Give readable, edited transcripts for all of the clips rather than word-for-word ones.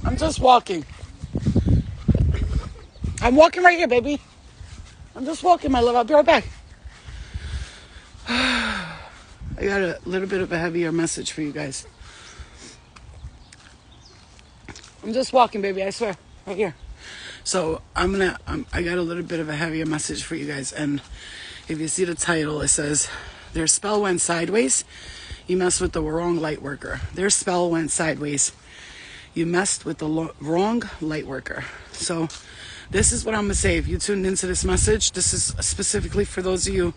I'm just walking. I'm walking right here, baby. I'm just walking, my love. I'll be right back. I got a little bit of a heavier message for you guys. I'm just walking, baby. I swear. Right here. So I got a little bit of a heavier message for you guys. And if you see the title, it says, their spell went sideways. You messed with the wrong light worker. Their spell went sideways. You messed with the wrong light worker. So this is what I'm going to say. If you tuned into this message, this is specifically for those of you,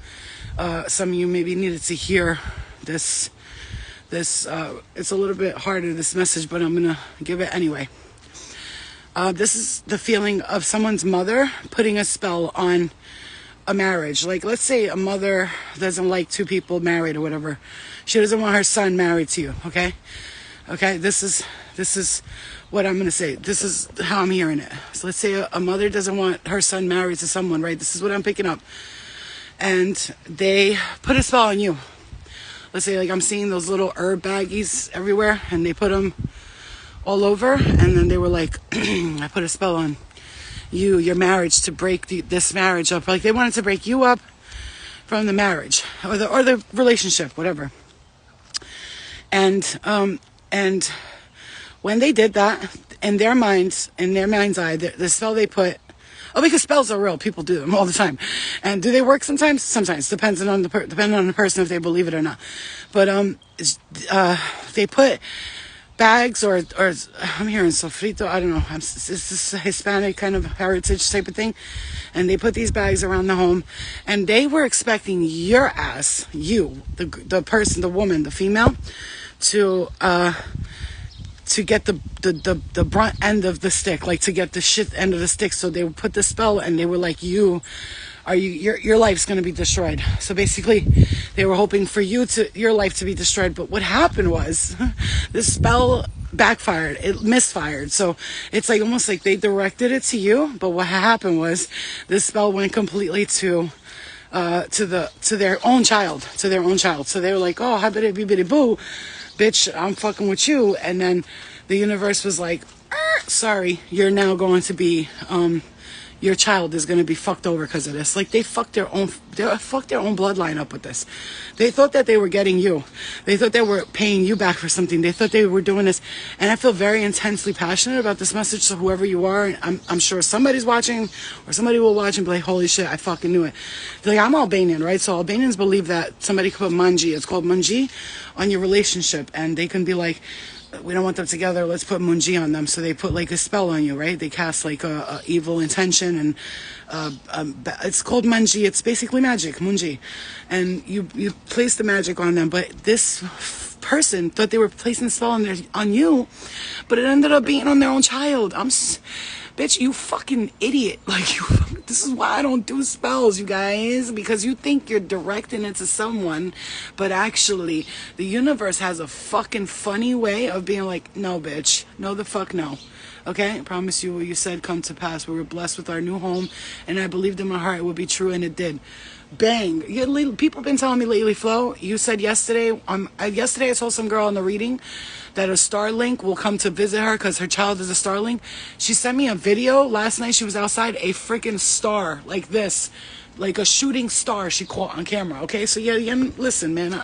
some of you maybe needed to hear this. It's a little bit harder, this message, but I'm going to give it anyway. This is the feeling of someone's mother putting a spell on a marriage. Like, let's say a mother doesn't like two people married or whatever. She doesn't want her son married to you, okay? Okay, this is what I'm going to say. This is how I'm hearing it. So let's say a mother doesn't want her son married to someone, right? This is what I'm picking up. And they put a spell on you. Let's say, like, I'm seeing those little herb baggies everywhere, and they put them all over, and then they were like, I put a spell on you, your marriage, to break this marriage up. Like, they wanted to break you up from the marriage or the relationship, whatever. And when they did that, in their mind's eye, the spell they put, because spells are real, people do them all the time. And do they work sometimes? Sometimes, depending on the person if they believe it or not. But they put bags or I'm hearing sofrito, I don't know, it's this Hispanic kind of heritage type of thing, and they put these bags around the home, and they were expecting your ass, you, the person, the woman, the female, to get the brunt end of the stick, like to get the shit end of the stick. So they would put the spell, and they were like, your life's going to be destroyed. So basically they were hoping for your life to be destroyed. But what happened was this spell backfired. It misfired. So it's like almost like they directed it to you. But what happened was this spell went completely to their own child. So they were like, oh, hibbity bibbity boo, bitch, I'm fucking with you. And then the universe was like, sorry, you're now going to be, your child is going to be fucked over because of this. Like, they fucked their own bloodline up with this. They thought that they were getting you. They thought they were paying you back for something. They thought they were doing this. And I feel very intensely passionate about this message. So whoever you are, I'm sure somebody's watching, or somebody will watch and be like, holy shit, I fucking knew it. Like, I'm Albanian, right? So Albanians believe that somebody could put manji, it's called manji, on your relationship. And they can be like, we don't want them together, let's put munji on them. So they put like a spell on you, right? They cast like a evil intention, and it's called manji. It's basically magic, munji. And you place the magic on them. But this person thought they were placing the spell on you, but it ended up being on their own child. Bitch, you fucking idiot. Like, this is why I don't do spells, you guys. Because you think you're directing it to someone, but actually, the universe has a fucking funny way of being like, no, bitch. No, the fuck no. Okay? I promise you what you said come to pass. We were blessed with our new home, and I believed in my heart it would be true, and it did. Bang. People have been telling me lately, Flo, you said yesterday I told some girl in the reading that a Starlink will come to visit her because her child is a Starlink. She sent me a video last night. She was outside, a freaking star like this, like a shooting star she caught on camera. Okay, so yeah, listen, man,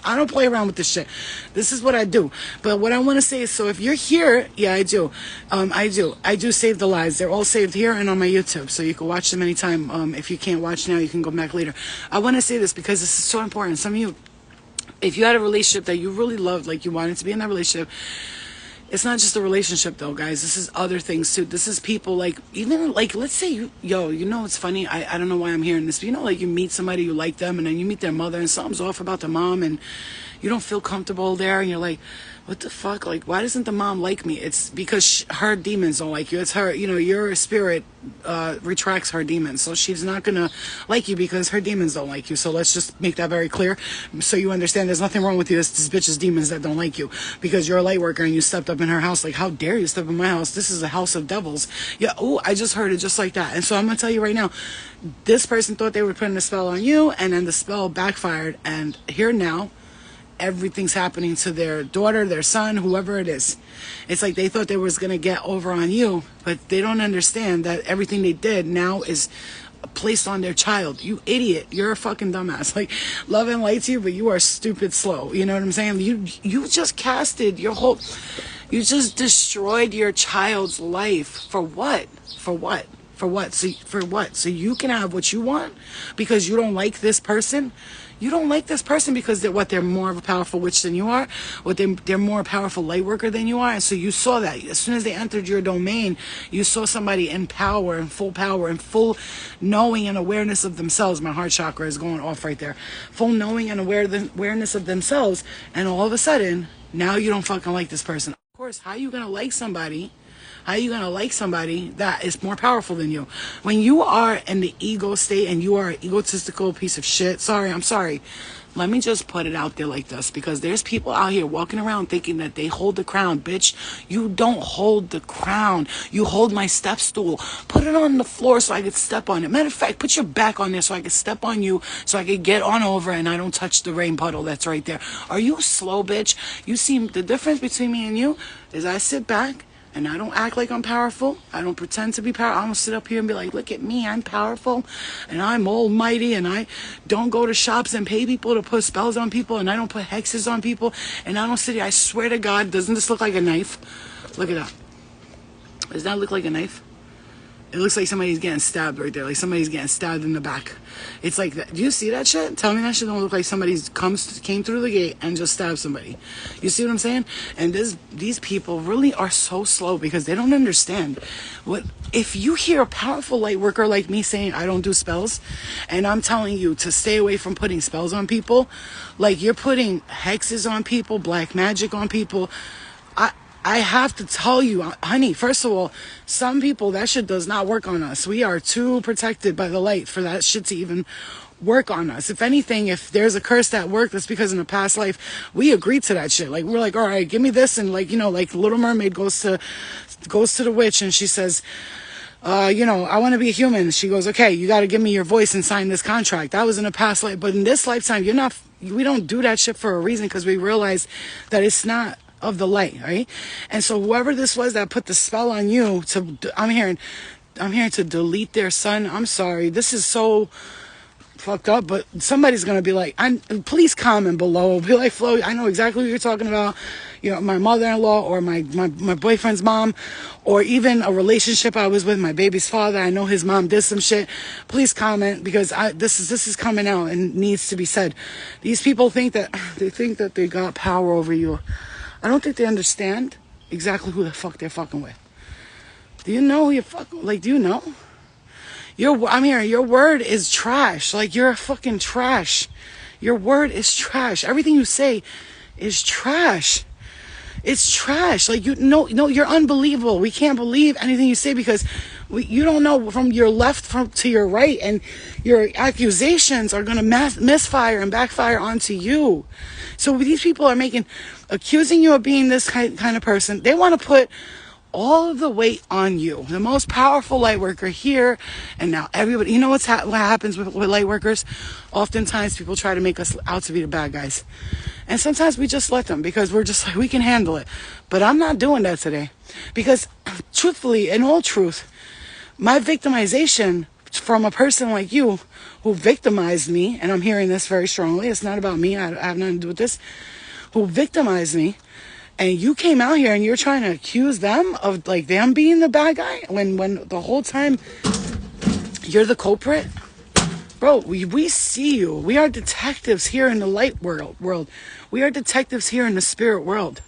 I don't play around with this shit. This is what I do. But what I want to say is, so if you're here, yeah, I do. I do save the lives. They're all saved here and on my YouTube, so you can watch them anytime. If you can't watch now, you can go back later. I want to say this because this is so important. Some of you, if you had a relationship that you really loved, like you wanted to be in that relationship, it's not just a relationship though, guys. This is other things too. This is people, like, even like, let's say you know, it's funny. I don't know why I'm hearing this, but you know, like you meet somebody, you like them, and then you meet their mother and something's off about the mom, and you don't feel comfortable there, and you're like, what the fuck? Like, why doesn't the mom like me? It's because her demons don't like you. It's her, your spirit retracts her demons. So she's not going to like you because her demons don't like you. So let's just make that very clear so you understand there's nothing wrong with you. It's this bitch's demons that don't like you because you're a light worker and you stepped up in her house. Like, how dare you step in my house? This is a house of devils. Yeah, oh, I just heard it just like that. And so I'm going to tell you right now, this person thought they were putting a spell on you, and then the spell backfired, and here now, everything's happening to their daughter, their son, whoever it is. It's like they thought they was going to get over on you, but they don't understand that everything they did now is placed on their child. You idiot. You're a fucking dumbass. Like, love and light to you, but you are stupid slow. You know what I'm saying? You just casted your whole... You just destroyed your child's life. For what? For what? For what? For what? So you can have what you want because you don't like this person? You don't like this person because they're more of a powerful witch than you are, or they're more powerful light worker than you are. And so you saw that as soon as they entered your domain, you saw somebody in power and full knowing and awareness of themselves. My heart chakra is going off right there. Full knowing and awareness of themselves, and all of a sudden now you don't fucking like this person. Of course, how are you gonna like somebody? How are you going to like somebody that is more powerful than you? When you are in the ego state and you are an egotistical piece of shit, I'm sorry. Let me just put it out there like this, because there's people out here walking around thinking that they hold the crown. Bitch, you don't hold the crown. You hold my step stool. Put it on the floor so I could step on it. Matter of fact, put your back on there so I could step on you, so I could get on over and I don't touch the rain puddle that's right there. Are you slow, bitch? You see, the difference between me and you is I sit back and I don't act like I'm powerful. I don't pretend to be powerful. I don't sit up here and be like, look at me, I'm powerful and I'm almighty, and I don't go to shops and pay people to put spells on people, and I don't put hexes on people, and I don't sit here. I swear to God, doesn't this look like a knife? Look it up. Does that look like a knife? It looks like somebody's getting stabbed right there. Like somebody's getting stabbed in the back. It's like that. Do you see that shit? Tell me that shit don't look like somebody's came through the gate and just stabbed somebody. You see what I'm saying? And these people really are so slow because they don't understand. If you hear a powerful light worker like me saying I don't do spells, and I'm telling you to stay away from putting spells on people, like you're putting hexes on people, black magic on people, I have to tell you, honey, first of all, some people, that shit does not work on us. We are too protected by the light for that shit to even work on us. If anything, if there's a curse that worked, that's because in a past life, we agreed to that shit. Like, we're like, all right, give me this. And like, like Little Mermaid goes to the witch and she says, I want to be a human. She goes, okay, you got to give me your voice and sign this contract. That was in a past life. But in this lifetime, we don't do that shit for a reason, because we realize that it's not of the light, right? And so whoever this was that put the spell on you I'm here to delete their son. I'm sorry, this is so fucked up, but somebody's gonna be like, please comment below, be like, Flo, I know exactly what you're talking about. My mother-in-law or my boyfriend's mom, or even a relationship I was with, my baby's father, I know his mom did some shit. Please comment, because this is coming out and needs to be said. These people think that they got power over you. I don't think they understand exactly who the fuck they're fucking with. Do you know who you're fucking... Like, do you know? I'm here. Your word is trash. Like, you're a fucking trash. Your word is trash. Everything you say is trash. It's trash. Like, you're unbelievable. We can't believe anything you say because you don't know from your left to your right, and your accusations are going to misfire and backfire onto you. So these people are accusing you of being this kind of person. They want to put all of the weight on you, the most powerful light worker here. And now everybody, you know what happens with light workers? Oftentimes people try to make us out to be the bad guys. And sometimes we just let them, because we're just like, we can handle it. But I'm not doing that today, because truthfully, in all truth, my victimization from a person like you who victimized me, and I'm hearing this very strongly, it's not about me, I have nothing to do with this, who victimized me, and you came out here and you're trying to accuse them of like them being the bad guy when the whole time you're the culprit. Bro, we see you. We are detectives here in the light world. We are detectives here in the spirit world.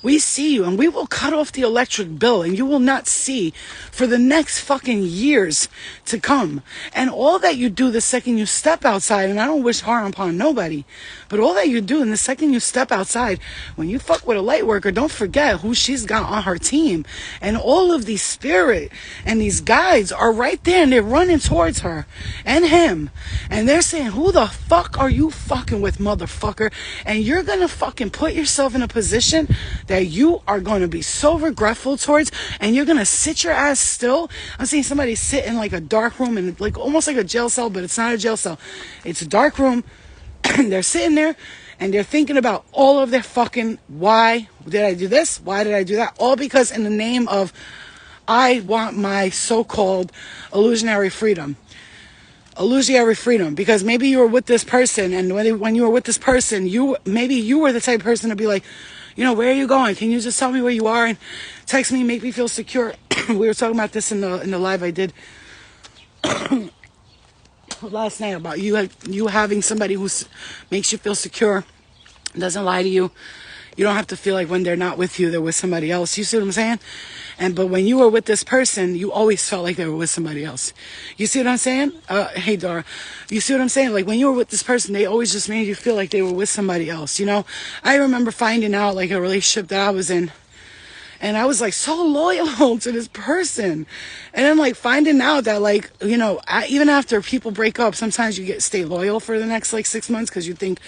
We see you, and we will cut off the electric bill, and you will not see for the next fucking years to come. And all that you do the second you step outside, and I don't wish harm upon nobody, but all that you do in the second you step outside, when you fuck with a light worker, don't forget who she's got on her team. And all of these spirit and these guides are right there, and they're running towards her and him. And they're saying, who the fuck are you fucking with, motherfucker? And you're gonna fucking put yourself in a position that you are going to be so regretful towards, and you're going to sit your ass still. I'm seeing somebody sit in like a dark room, and like almost like a jail cell, but it's not a jail cell. It's a dark room. They're sitting there, And they're thinking about all of their fucking, why did I do this? Why did I do that? All because in the name of, I want my so-called illusionary freedom. Illusionary freedom. Because maybe you were with this person, and when you were with this person, maybe you were the type of person to be like, you know, where are you going? Can you just tell me where you are and text me, make me feel secure? We were talking about this in the live I did last night about you having somebody who makes you feel secure, doesn't lie to you. You don't have to feel like when they're not with you, they're with somebody else. You see what I'm saying? But when you were with this person, you always felt like they were with somebody else. You see what I'm saying? Hey, Dora. You see what I'm saying? Like when you were with this person, they always just made you feel like they were with somebody else. You know, I remember finding out like a relationship that I was in, and I was like so loyal to this person. And then like finding out that like, you know, even after people break up, sometimes you stay loyal for the next like 6 months because you think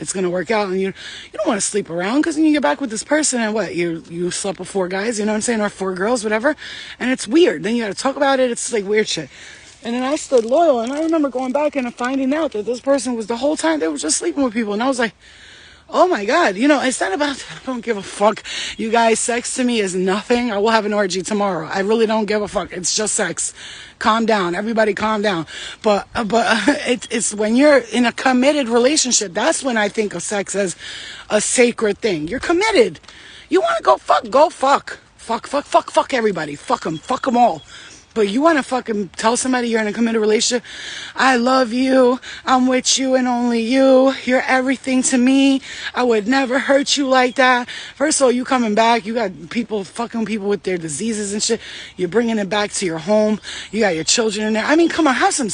it's going to work out. And you don't want to sleep around because then you get back with this person and what, you slept with 4 guys, you know what I'm saying? Or 4 girls, whatever. And it's weird. Then you got to talk about it. It's like weird shit. And then I stood loyal. And I remember going back and finding out that this person was the whole time they were just sleeping with people. And I was like, oh my God, you know, it's not about, I don't give a fuck. You guys, sex to me is nothing. I will have an orgy tomorrow. I really don't give a fuck. It's just sex. Calm down. Everybody calm down. But it's when you're in a committed relationship, that's when I think of sex as a sacred thing. You're committed. You want to go fuck, go fuck. Fuck everybody. Fuck them all. But you want to fucking tell somebody you're in a committed relationship, I love you, I'm with you and only you, you're everything to me, I would never hurt you like that. First of all, you coming back, you got people fucking people with their diseases and shit, you're bringing it back to your home, you got your children in there. I mean, come on, have some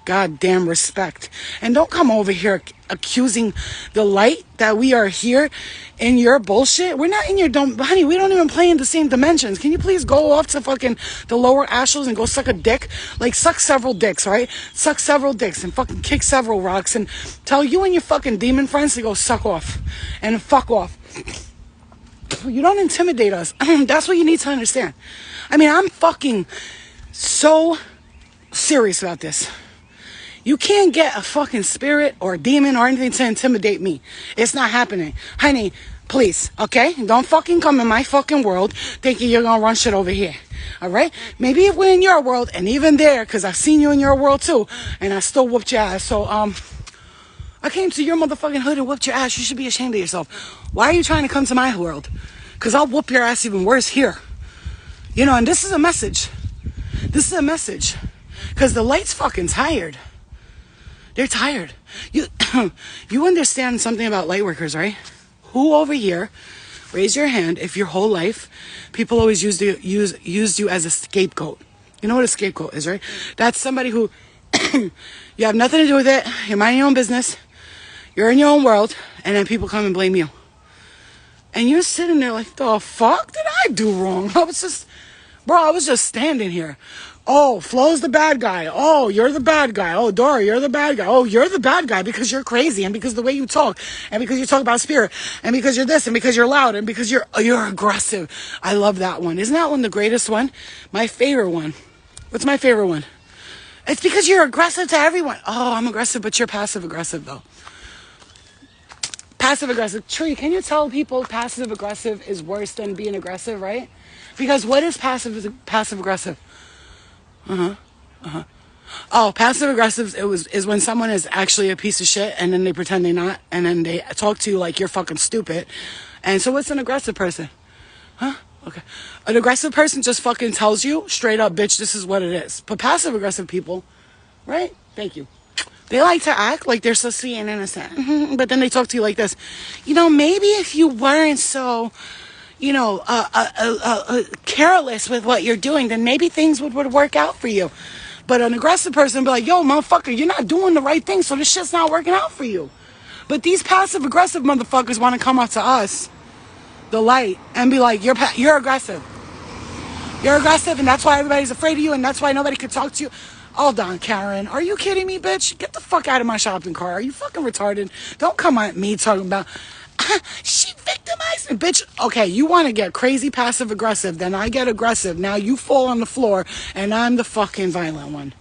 goddamn respect. And don't come over here accusing the light that we are here in your bullshit. We're not in your honey, we don't even play in the same dimensions. Can you please go off to fucking the lower astrals and go suck a dick? Like, suck several dicks, right? Suck several dicks and fucking kick several rocks and tell you and your fucking demon friends to go suck off and fuck off. You don't intimidate us. That's what you need to understand. I mean, I'm fucking so serious about this. You can't get a fucking spirit or a demon or anything to intimidate me. It's not happening. Honey, please, okay? Don't fucking come in my fucking world thinking you're gonna run shit over here. All right? Maybe if we're in your world, and even there, because I've seen you in your world too, and I still whooped your ass. So, I came to your motherfucking hood and whooped your ass. You should be ashamed of yourself. Why are you trying to come to my world? Because I'll whoop your ass even worse here. You know, and this is a message. This is a message. Because the light's fucking tired. They're tired. You understand something about light workers, right? Who over here, raise your hand if your whole life people always used you as a scapegoat. You know what a scapegoat is, right? That's somebody who you have nothing to do with it. You're minding your own business. You're in your own world, and then people come and blame you. And you're sitting there like, the fuck did I do wrong? I was just standing here. Oh, Flo's the bad guy. Oh, you're the bad guy. Oh, Dora, you're the bad guy. Oh, you're the bad guy because you're crazy and because the way you talk and because you talk about spirit and because you're this and because you're loud and because you're aggressive. I love that one. Isn't that one the greatest one? My favorite one. What's my favorite one? It's because you're aggressive to everyone. Oh, I'm aggressive, but you're passive aggressive though. Passive aggressive. Tree, can you tell people passive aggressive is worse than being aggressive, right? Because what is passive aggressive? Oh, passive aggressive is when someone is actually a piece of shit and then they pretend they're not and then they talk to you like you're fucking stupid. And so what's an aggressive person? Huh? Okay. An aggressive person just fucking tells you straight up, bitch, this is what it is. But passive aggressive people, right? Thank you. They like to act like they're so sweet and innocent. But then they talk to you like this. You know, maybe if you weren't so, you know, careless with what you're doing, then maybe things would work out for you. But an aggressive person would be like, yo, motherfucker, you're not doing the right thing, so this shit's not working out for you. But these passive aggressive motherfuckers want to come up to us, the light, and be like, you're aggressive. You're aggressive, and that's why everybody's afraid of you, and that's why nobody can talk to you. Hold on, Karen. Are you kidding me, bitch? Get the fuck out of my shopping cart. Are you fucking retarded? Don't come at me talking about, she victimized me, bitch. Okay, you want to get crazy passive aggressive, then I get aggressive. Now you fall on the floor, and I'm the fucking violent one.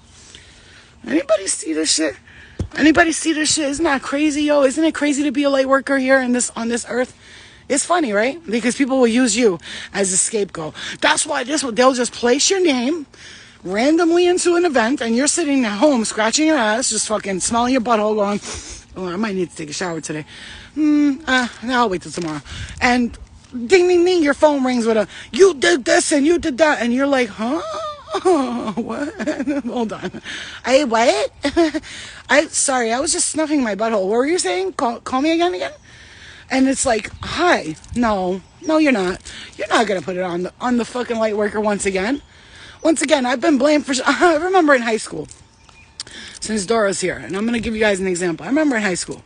Anybody see this shit? Anybody see this shit? Isn't that crazy, yo? Isn't it crazy to be a light worker here in this on this earth? It's funny, right? Because people will use you as a scapegoat. That's why they'll just place your name randomly into an event, and you're sitting at home scratching your ass, just fucking smelling your butthole, going, "Oh, I might need to take a shower today. I'll wait till tomorrow." And ding, ding, ding, your phone rings with a, "You did this and you did that," and you're like, "Huh? What?" Hold on. What? Sorry, I was just snuffing my butthole. What were you saying? Call me again? And it's like, "Hi, no, you're not. You're not gonna put it on the fucking light worker once again." Once again, I've been blamed for. I remember in high school, since Dora's here, and I'm gonna give you guys an example. I remember in high school,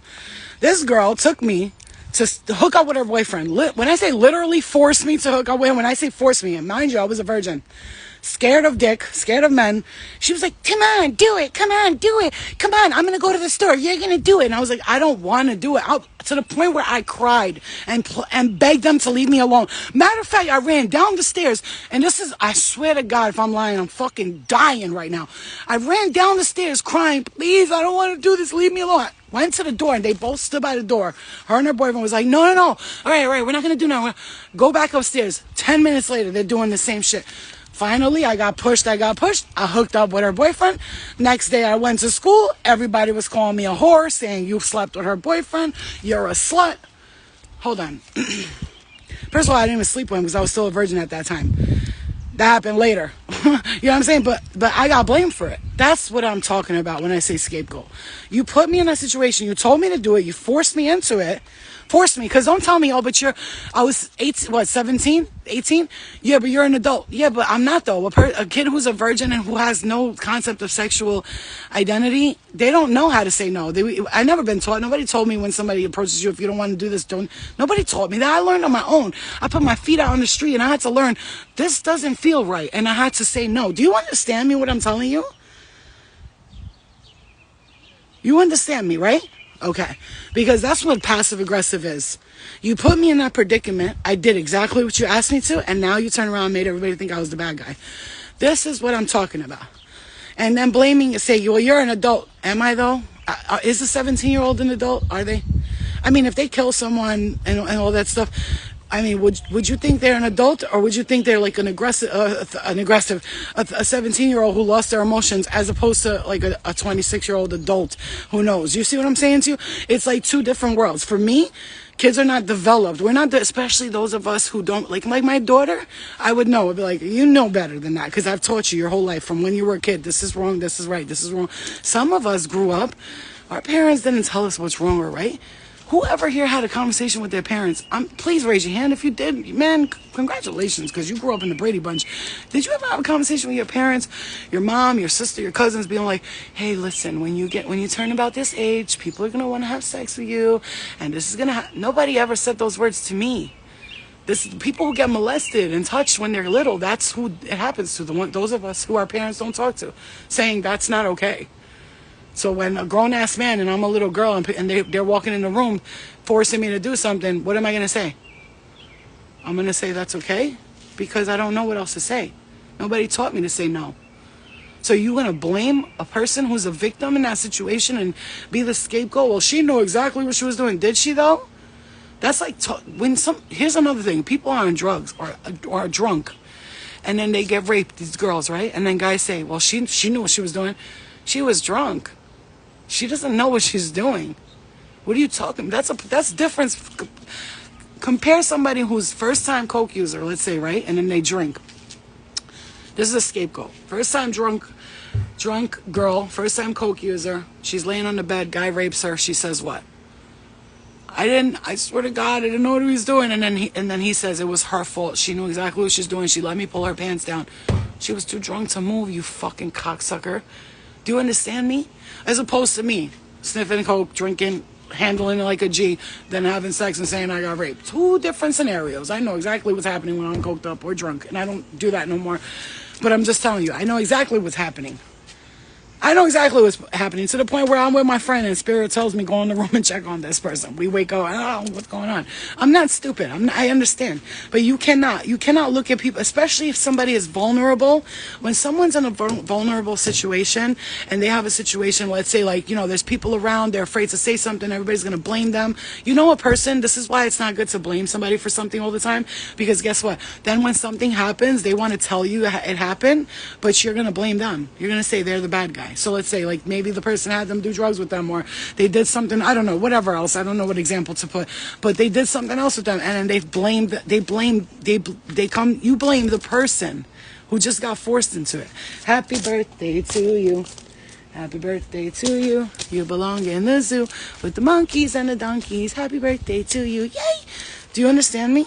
this girl took me to hook up with her boyfriend. When I say literally forced me to hook up with him, when I say forced me, and mind you, I was a virgin. Scared of dick, scared of men. She was like, "Come on, do it. Come on, do it. Come on, I'm going to go to the store. You're going to do it." And I was like, "I don't want to do it." To the point where I cried and begged them to leave me alone. Matter of fact, I ran down the stairs. And this is, I swear to God, if I'm lying, I'm fucking dying right now. I ran down the stairs crying, "Please, I don't want to do this. Leave me alone." Went to the door, and they both stood by the door. Her and her boyfriend was like, "No. All right, we're not going to do nothing. Go back upstairs." 10 minutes later, they're doing the same shit. Finally, I got pushed. I hooked up with her boyfriend. Next day, I went to school. Everybody was calling me a whore, saying, "You slept with her boyfriend. You're a slut." Hold on. First of all, I didn't even sleep with him because I was still a virgin at that time. That happened later. You know what I'm saying? But I got blamed for it. That's what I'm talking about when I say scapegoat. You put me in that situation. You told me to do it. You forced me into it. Forced me. Because don't tell me, "Oh, but I was 18, 17, 18? Yeah, but you're an adult." Yeah, but I'm not, though. A kid who's a virgin and who has no concept of sexual identity, they don't know how to say no. I've never been taught. Nobody told me when somebody approaches you, "If you don't want to do this, don't." Nobody taught me that. I learned on my own. I put my feet out on the street and I had to learn, this doesn't feel right. And I had to say no. Do you understand me what I'm telling you? You understand me, right? Okay. Because that's what passive aggressive is. You put me in that predicament. I did exactly what you asked me to. And now you turn around and made everybody think I was the bad guy. This is what I'm talking about. And then blaming and say, "Well, you're an adult." Am I, though? Is a 17-year-old an adult? Are they? I mean, if they kill someone and all that stuff, I mean, would you think they're an adult, or would you think they're like a 17-year-old who lost their emotions, as opposed to like a 26-year-old adult who knows? You see what I'm saying to you? It's like two different worlds. For me, kids are not developed. We're not, especially those of us who don't, like my daughter, I would know. I'd be like, "You know better than that, because I've taught you your whole life from when you were a kid. This is wrong, this is right, this is wrong." Some of us grew up, our parents didn't tell us what's wrong or right. Whoever here had a conversation with their parents, please raise your hand if you did. Man, congratulations, because you grew up in the Brady Bunch. Did you ever have a conversation with your parents, your mom, your sister, your cousins, being like, "Hey, listen, when you turn about this age, people are going to want to have sex with you, and this is going to Nobody ever said those words to me. People who get molested and touched when they're little, that's who it happens to, those of us who our parents don't talk to, saying that's not okay. So when a grown-ass man, and I'm a little girl, and they're walking in the room forcing me to do something, what am I going to say? I'm going to say that's okay, because I don't know what else to say. Nobody taught me to say no. So you're going to blame a person who's a victim in that situation and be the scapegoat? Well, she knew exactly what she was doing. Did she, though? That's like, here's another thing. People are on drugs or are drunk, and then they get raped, these girls, right? And then guys say, "Well, she knew what she was doing. She was drunk. She doesn't know what she's doing." What are you talking? That's difference. Compare somebody who's first-time coke user, let's say, right? And then they drink. This is a scapegoat. First-time drunk girl, first-time coke user. She's laying on the bed. Guy rapes her. She says what? I swear to God, I didn't know what he was doing. And then he says it was her fault. She knew exactly what she was doing. She let me pull her pants down. She was too drunk to move, you fucking cocksucker. Do you understand me? As opposed to me sniffing coke, drinking, handling it like a G, then having sex and saying I got raped. Two different scenarios. I know exactly what's happening when I'm coked up or drunk, and I don't do that no more. But I'm just telling you, I know exactly what's happening. I know exactly what's happening, to the point where I'm with my friend and spirit tells me go in the room and check on this person. We wake up, oh, what's going on? I'm not stupid. I understand. But you cannot look at people, especially if somebody is vulnerable. When someone's in a vulnerable situation and they have a situation, let's say like, there's people around, they're afraid to say something, everybody's going to blame them. A person, this is why it's not good to blame somebody for something all the time, because guess what? Then when something happens, they want to tell you it happened, but you're going to blame them. You're going to say they're the bad guy. So let's say like maybe the person had them do drugs with them, or they did something, I don't know, whatever else. I don't know what example to put, but they did something else with them, and then you blame the person who just got forced into it. Happy birthday to you. Happy birthday to you. You belong in the zoo with the monkeys and the donkeys. Happy birthday to you. Yay! Do you understand me?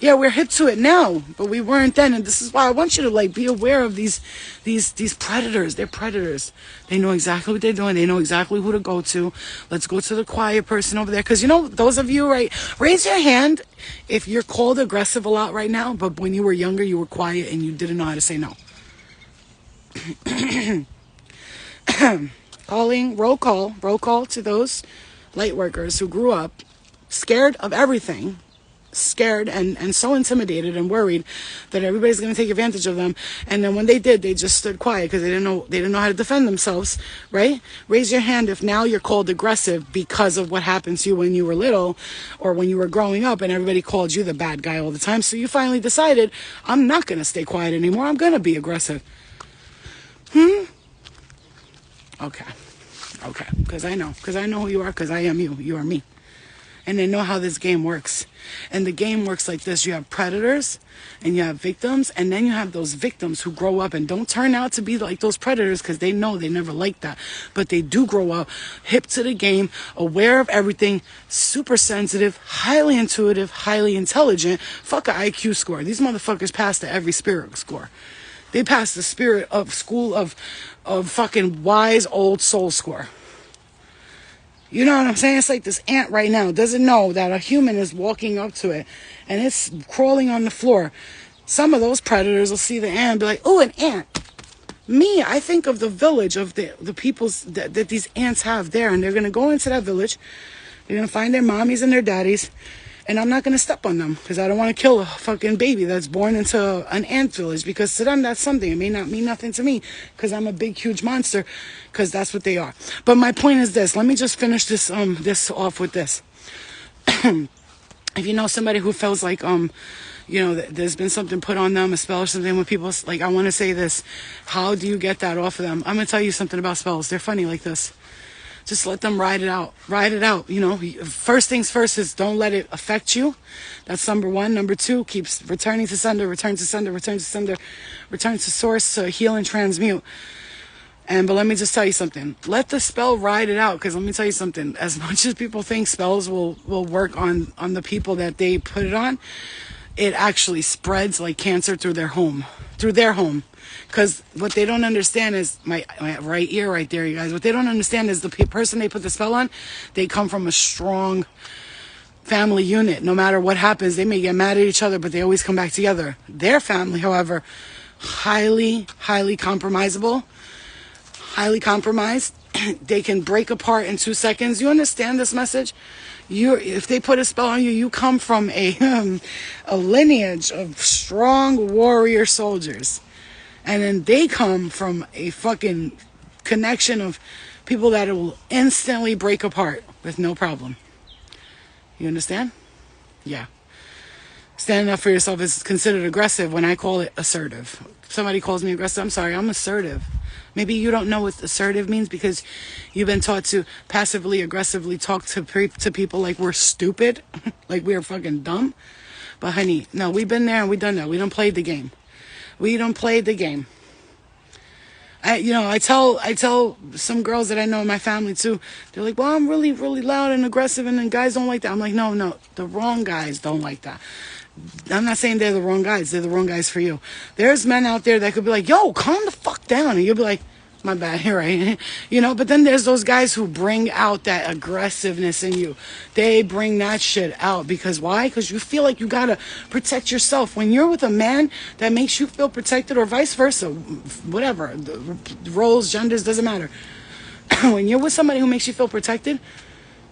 Yeah, we're hip to it now, but we weren't then, and this is why I want you to like be aware of these predators. They're predators. They know exactly what they're doing. They know exactly who to go to. Let's go to the quiet person over there, because those of you, right? Raise your hand if you're called aggressive a lot right now, but when you were younger, you were quiet and you didn't know how to say no. Roll call to those light workers who grew up scared of everything. Scared and so intimidated and worried that everybody's going to take advantage of them, and then when they did, they just stood quiet because they didn't know how to defend themselves, right? Raise your hand if now you're called aggressive because of what happened to you when you were little or when you were growing up, and everybody called you the bad guy all the time, so you finally decided, I'm not going to stay quiet anymore, I'm going to be aggressive. Okay, because I know who you are, because I am you are me. And they know how this game works. And the game works like this. You have predators and you have victims. And then you have those victims who grow up and don't turn out to be like those predators, because they know they never like that. But they do grow up hip to the game, aware of everything, super sensitive, highly intuitive, highly intelligent. Fuck a IQ score. These motherfuckers pass to every spirit score. They pass the spirit of school of fucking wise old soul score. You know what I'm saying? It's like this ant right now doesn't know that a human is walking up to it and it's crawling on the floor. Some of those predators will see the ant and be like, oh, an ant. Me, I think of the village of the peoples that these ants have there, and they're going to go into that village. They're going to find their mommies and their daddies, and I'm not going to step on them because I don't want to kill a fucking baby that's born into an ant village, because to them that's something. It may not mean nothing to me because I'm a big, huge monster, because that's what they are. But my point is this. Let me just finish this off with this. If you know somebody who feels like, there's been something put on them, a spell or something, when people, like, I want to say this, how do you get that off of them? I'm going to tell you something about spells. They're funny like this. Just let them ride it out. Ride it out. First things first is don't let it affect you. That's number one. Number two, keeps returning to sender, return to sender, return to sender, return to source to heal and transmute. But let me just tell you something. Let the spell ride it out, because let me tell you something. As much as people think spells will work on the people that they put it on, it actually spreads like cancer through their home. Because what they don't understand is, my right ear right there, you guys. What they don't understand is the person they put the spell on, they come from a strong family unit. No matter what happens, they may get mad at each other, but they always come back together. Their family, however, highly, highly compromisable. Highly compromised. They can break apart in 2 seconds. You understand this message? If they put a spell on you, you come from a lineage of strong warrior soldiers. And then they come from a fucking connection of people that will instantly break apart with no problem. You understand? Yeah. Standing up for yourself is considered aggressive when I call it assertive. If somebody calls me aggressive, I'm sorry, I'm assertive. Maybe you don't know what assertive means because you've been taught to passively, aggressively talk to people like we're stupid, like we're fucking dumb. But honey, no, we've been there and we've done that. We don't play the game. We don't play the game. I tell some girls that I know in my family too. They're like, well, I'm really, really loud and aggressive, and then guys don't like that. I'm like, no, the wrong guys don't like that. I'm not saying they're the wrong guys. They're the wrong guys for you. There's men out there that could be like, yo, calm the fuck down. And you'll be like, My bad, you're right. You know, but then there's those guys who bring out that aggressiveness in you. They bring that shit out because why? Because you feel like you gotta protect yourself. When you're with a man that makes you feel protected, or vice versa, whatever, the roles, genders, doesn't matter. When you're with somebody who makes you feel protected,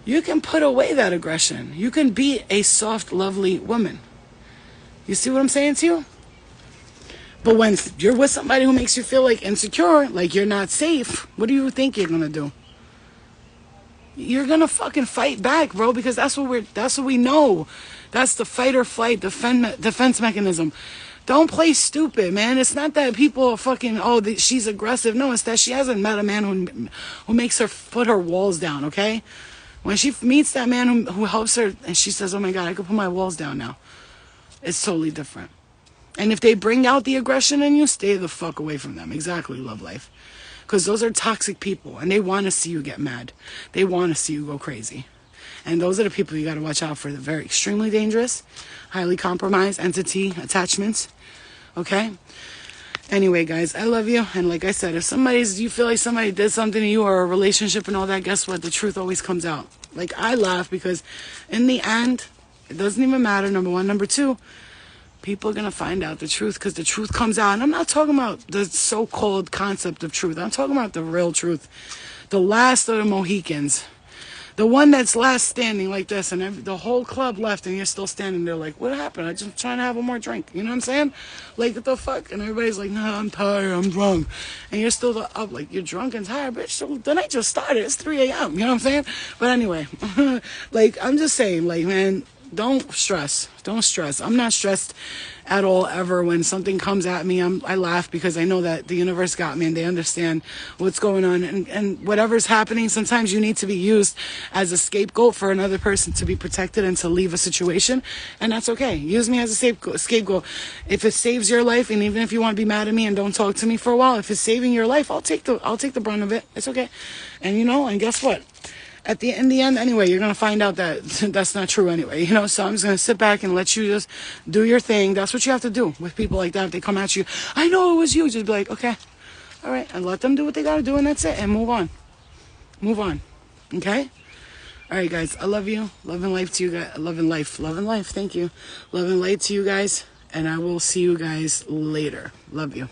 you can put away that aggression. You can be a soft, lovely woman. You see what I'm saying to you? But when you're with somebody who makes you feel like insecure, like you're not safe, what do you think you're gonna do? You're gonna fucking fight back, bro, because that's what we know. That's the fight or flight defense mechanism. Don't play stupid, man. It's not that people are fucking, she's aggressive. No, it's that she hasn't met a man who makes her put her walls down, okay? When she meets that man who helps her and she says, oh my God, I could put my walls down now. It's totally different. And if they bring out the aggression in you, stay the fuck away from them. Exactly, love life. Because those are toxic people and they want to see you get mad. They want to see you go crazy. And those are the people you got to watch out for. They're very extremely dangerous, highly compromised entity attachments. Okay? Anyway, guys, I love you. And like I said, if you feel like somebody did something to you or a relationship and all that, guess what? The truth always comes out. Like, I laugh because in the end, it doesn't even matter, number one. Number two, people are going to find out the truth because the truth comes out. And I'm not talking about the so-called concept of truth. I'm talking about the real truth. The last of the Mohicans. The one that's last standing like this, and the whole club left, and you're still standing there like, what happened? I'm just trying to have one more drink. You know what I'm saying? Like, what the fuck? And everybody's like, no, I'm tired, I'm drunk. And you're still up, like, you're drunk and tired, bitch. So the night just started. It's 3 a.m. You know what I'm saying? But anyway, like, I'm just saying, like, man, don't stress. Don't stress. I'm not stressed at all ever when something comes at me. I laugh because I know that the universe got me and they understand what's going on. And whatever's happening, sometimes you need to be used as a scapegoat for another person to be protected and to leave a situation. And that's okay. Use me as a scapegoat. If it saves your life, and even if you want to be mad at me and don't talk to me for a while, if it's saving your life, I'll take the brunt of it. It's okay. And and guess what? In the end, anyway, you're going to find out that that's not true anyway, So I'm just going to sit back and let you just do your thing. That's what you have to do with people like that. If they come at you, I know it was you. Just be like, okay, all right. And let them do what they got to do, and that's it. And move on. Move on. Okay? All right, guys. I love you. Love and life to you guys. Love and life. Love and life. Thank you. Love and light to you guys. And I will see you guys later. Love you.